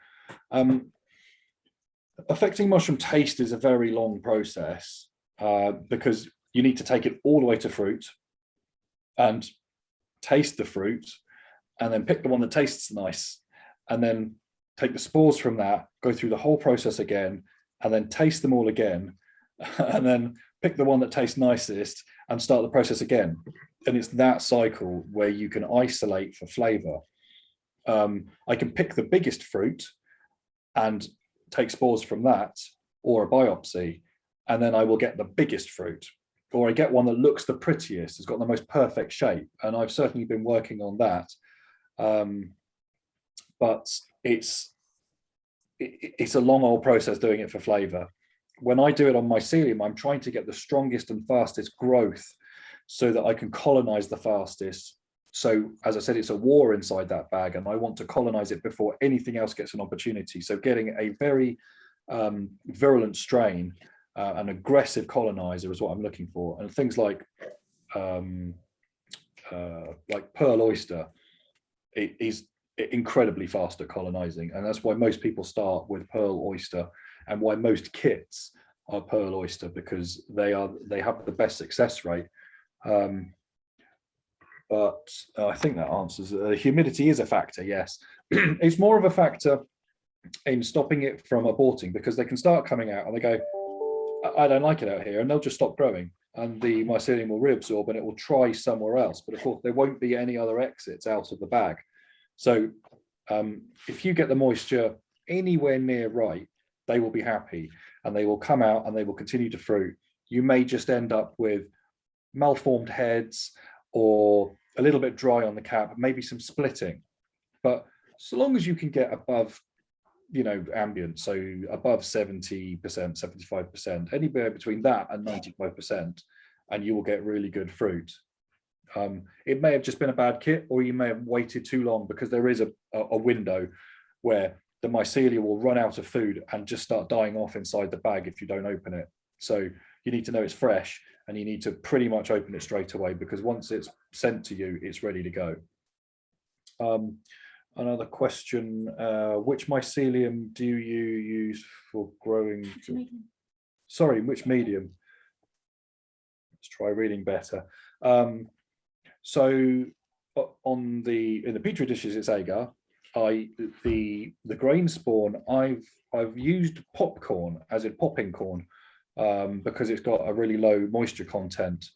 affecting mushroom taste is a very long process because you need to take it all the way to fruit and taste the fruit and then pick the one that tastes nice and then take the spores from that, go through the whole process again and then taste them all again and then pick the one that tastes nicest and start the process again. And it's that cycle where you can isolate for flavor. I can pick the biggest fruit and take spores from that or a biopsy, and then I will get the biggest fruit, or I get one that looks the prettiest, has got the most perfect shape. And I've certainly been working on that. But it's a long old process doing it for flavor. When I do it on mycelium, I'm trying to get the strongest and fastest growth so that I can colonize the fastest. So as I said, it's a war inside that bag and I want to colonize it before anything else gets an opportunity. So getting a very virulent strain, an aggressive colonizer is what I'm looking for. And things like pearl oyster, it is incredibly fast at colonizing. And that's why most people start with pearl oyster and why most kits are pearl oyster, because they have the best success rate. But I think that answers humidity is a factor. Yes, it's more of a factor in stopping it from aborting, because they can start coming out and they go, I don't like it out here, and they'll just stop growing and the mycelium will reabsorb and it will try somewhere else. But of course there won't be any other exits out of the bag. So if you get the moisture anywhere near right, they will be happy and they will come out and they will continue to fruit. You may just end up with malformed heads or a little bit dry on the cap, maybe some splitting. But so long as you can get above, ambient, so above 70%, 75%, anywhere between that and 95%, and you will get really good fruit. It may have just been a bad kit, or you may have waited too long, because there is a window where the mycelia will run out of food and just start dying off inside the bag if you don't open it. So you need to know it's fresh and you need to pretty much open it straight away, because once it's sent to you, it's ready to go. Another question, which mycelium do you use for growing? Sorry, which medium? Let's try reading better. So in the petri dishes, it's agar. The grain spawn, I've used popcorn, as in popping corn, because it's got a really low moisture content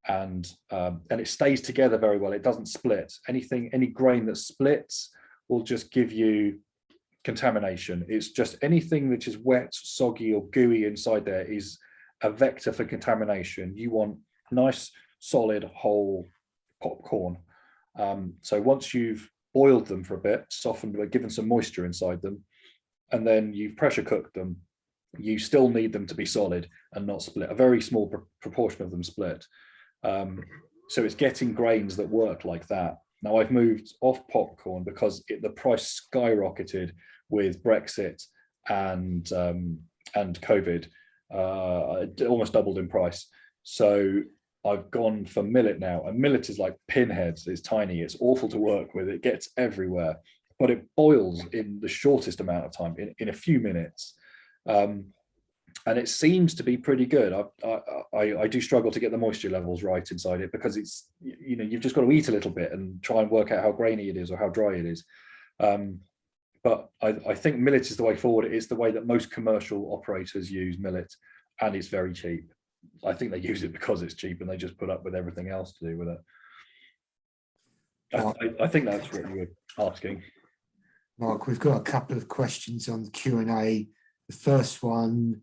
and it stays together very well. It doesn't split. Any grain that splits will just give you contamination. It's just anything which is wet, soggy or gooey inside there is a vector for contamination. You want nice, solid, whole popcorn. So once you've boiled them for a bit, softened, given some moisture inside them, and then you've pressure cooked them, you still need them to be solid and not split. A very small proportion of them split. So it's getting grains that work like that. Now I've moved off popcorn because the price skyrocketed with Brexit and COVID. It almost doubled in price. So I've gone for millet now, and millet is like pinheads. It's tiny, it's awful to work with, it gets everywhere, but it boils in the shortest amount of time, in a few minutes. And it seems to be pretty good. I do struggle to get the moisture levels right inside it, because it's, you've just got to eat a little bit and try and work out how grainy it is or how dry it is. But I think millet is the way forward. It's the way that most commercial operators use millet, and it's very cheap. I think they use it because it's cheap and they just put up with everything else to do with it. I think that's what you were asking. Mark, we've got a couple of questions on the Q&A. The first one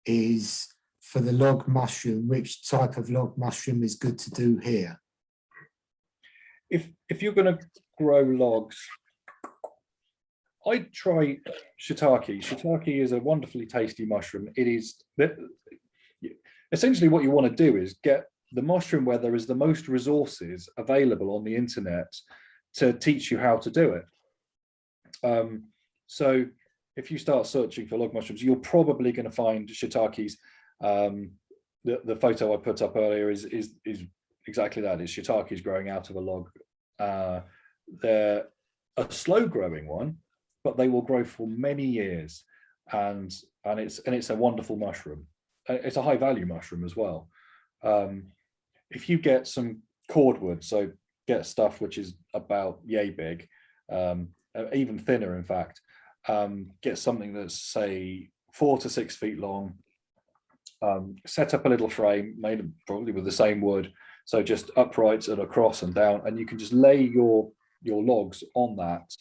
is, for the log mushroom, which type of log mushroom is good to do here? If you're going to grow logs, I'd try shiitake. Shiitake is a wonderfully tasty mushroom. It is essentially what you want to do is get the mushroom where there is the most resources available on the internet to teach you how to do it. So if you start searching for log mushrooms, you're probably going to find shiitakes. The photo I put up earlier is exactly that. It's shiitakes growing out of a log. They're a slow growing one, but they will grow for many years. and it's a wonderful mushroom. It's a high value mushroom as well. If you get some cordwood, so get stuff which is about yay big, even thinner in fact, get something that's say 4 to 6 feet long, set up a little frame made probably with the same wood, so just uprights and across and down, and you can just lay your logs on that,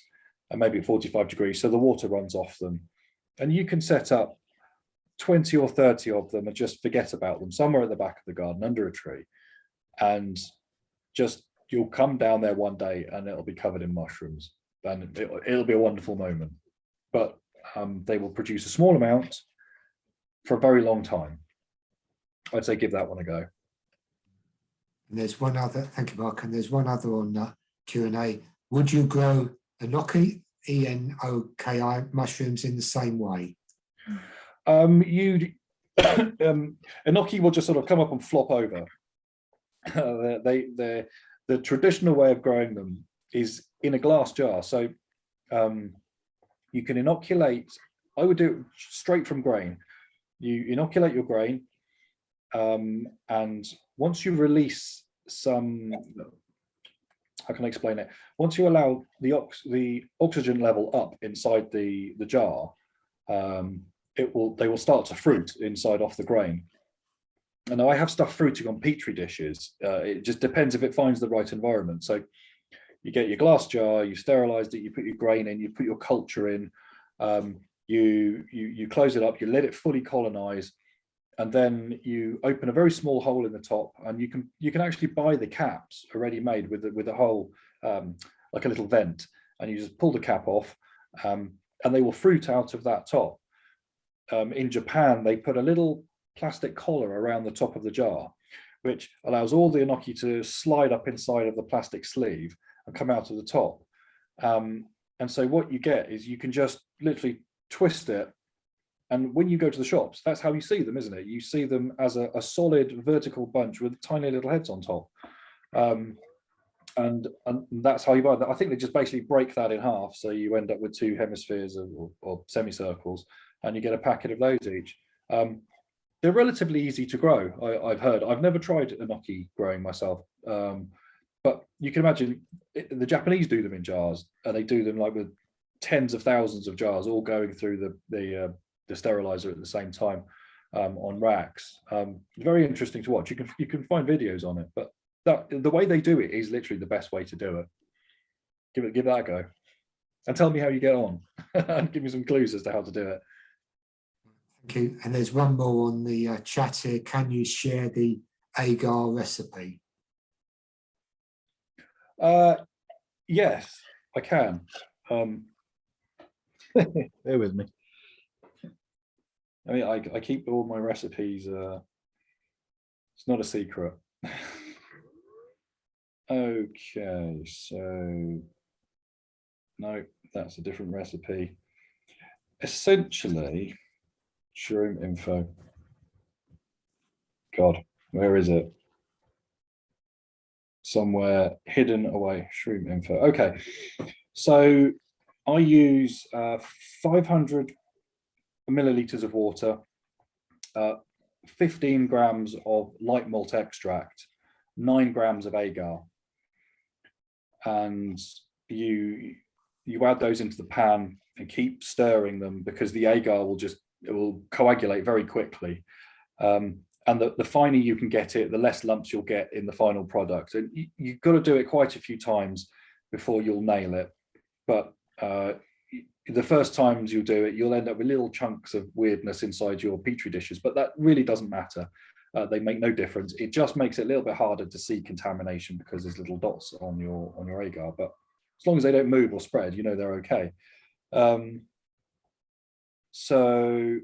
and maybe at 45 degrees so the water runs off them, and you can set up 20 or 30 of them and just forget about them somewhere at the back of the garden under a tree, and just you'll come down there one day and it'll be covered in mushrooms, and it'll be a wonderful moment. But they will produce a small amount for a very long time. I'd say give that one a go. And there's one other, thank you, Mark, and there's one other on Q&A. Would you grow enoki, E-N-O-K-I, mushrooms in the same way? Enoki will just sort of come up and flop over. The traditional way of growing them is in a glass jar. So you can inoculate, I would do it straight from grain. You inoculate your grain, and once you release some, how can I explain it? Once you allow the oxygen level up inside the jar, they will start to fruit inside off the grain. And now I have stuff fruiting on petri dishes. It just depends if it finds the right environment. So you get your glass jar, you sterilized it, you put your grain in, you put your culture in, you close it up, you let it fully colonize, and then you open a very small hole in the top, and you can actually buy the caps already made with a hole, like a little vent, and you just pull the cap off, and they will fruit out of that top. In Japan, they put a little plastic collar around the top of the jar, which allows all the enoki to slide up inside of the plastic sleeve and come out of the top. And so what you get is you can just literally twist it, and when you go to the shops, that's how you see them, isn't it? You see them as a solid vertical bunch with tiny little heads on top. And that's how you buy that. I think they just basically break that in half, so you end up with 2 hemispheres or semicircles, and you get a packet of those each. They're relatively easy to grow, I've heard. I've never tried enoki growing myself, but you can imagine the Japanese do them in jars, and they do them like with tens of thousands of jars all going through the sterilizer at the same time, on racks. Very interesting to watch. You can find videos on it, but the way they do it is literally the best way to do it. Give that a go, and tell me how you get on, and give me some clues as to how to do it. Thank you. And there's one more on the chat here. Can you share the agar recipe? Yes, I can. Bear with me. I mean, I keep all my recipes. It's not a secret. Okay, so no, that's a different recipe. Essentially, shroom info. God, where is it? Somewhere hidden away. Shroom info. Okay, so I use 500 milliliters of water, 15 grams of light malt extract, 9 grams of agar, and you add those into the pan and keep stirring them, because the agar will coagulate very quickly, and the finer you can get it, the less lumps you'll get in the final product. And you've got to do it quite a few times before you'll nail it, but the first times you do it, you'll end up with little chunks of weirdness inside your petri dishes, but that really doesn't matter. They make no difference. It just makes it a little bit harder to see contamination because there's little dots on your agar, but as long as they don't move or spread, they're okay. So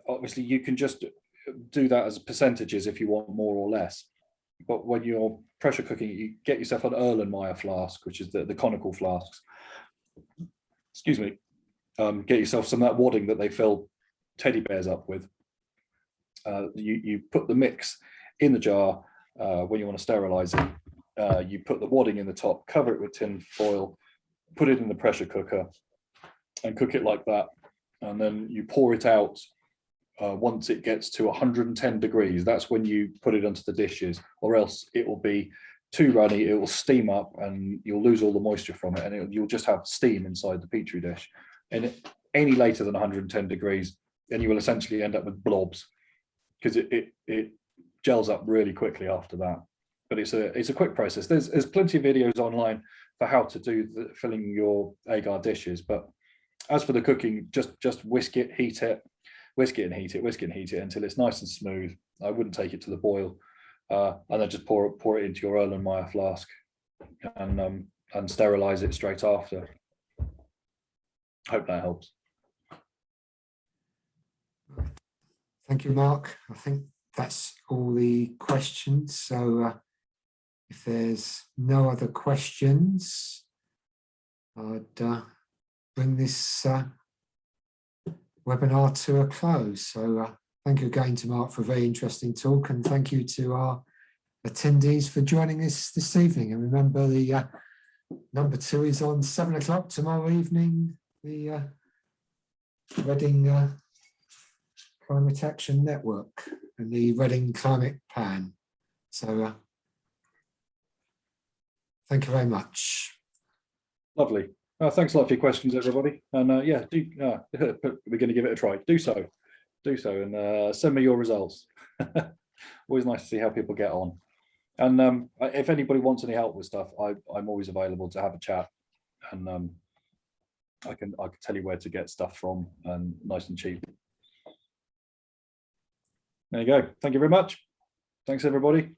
obviously you can just do that as percentages if you want more or less, but when you're pressure cooking, you get yourself an Erlenmeyer flask, which is the conical flasks. Excuse me. Get yourself some of that wadding that they fill teddy bears up with. You put the mix in the jar when you want to sterilize it. You put the wadding in the top, cover it with tin foil, put it in the pressure cooker, and cook it like that and then you pour it out once it gets to 110 degrees. That's when you put it onto the dishes, or else it will be too runny, it will steam up and you'll lose all the moisture from it, and you'll just have steam inside the petri dish. And any later than 110 degrees, then you will essentially end up with blobs, because it gels up really quickly after that. But it's a quick process. There's plenty of videos online for how to do filling your agar dishes. But as for the cooking, just whisk it, heat it, whisk it and heat it, whisk it and heat it until it's nice and smooth. I wouldn't take it to the boil, and then just pour it into your Erlenmeyer flask and sterilize it straight after. Hope that helps. Thank you, Mark. I think that's all the questions. So if there's no other questions, I'd bring this webinar to a close. So thank you again to Mark for a very interesting talk, and thank you to our attendees for joining us this evening. And remember, the number 2 is on 7 o'clock tomorrow evening, the Reading Climate Action Network and the Reading Climate Plan. So thank you very much. Lovely. Thanks a lot for your questions, everybody. And yeah, we're going to give it a try. Do so, and send me your results. Always nice to see how people get on. And if anybody wants any help with stuff, I'm always available to have a chat, and I can tell you where to get stuff from, and nice and cheap. There you go. Thank you very much. Thanks, everybody.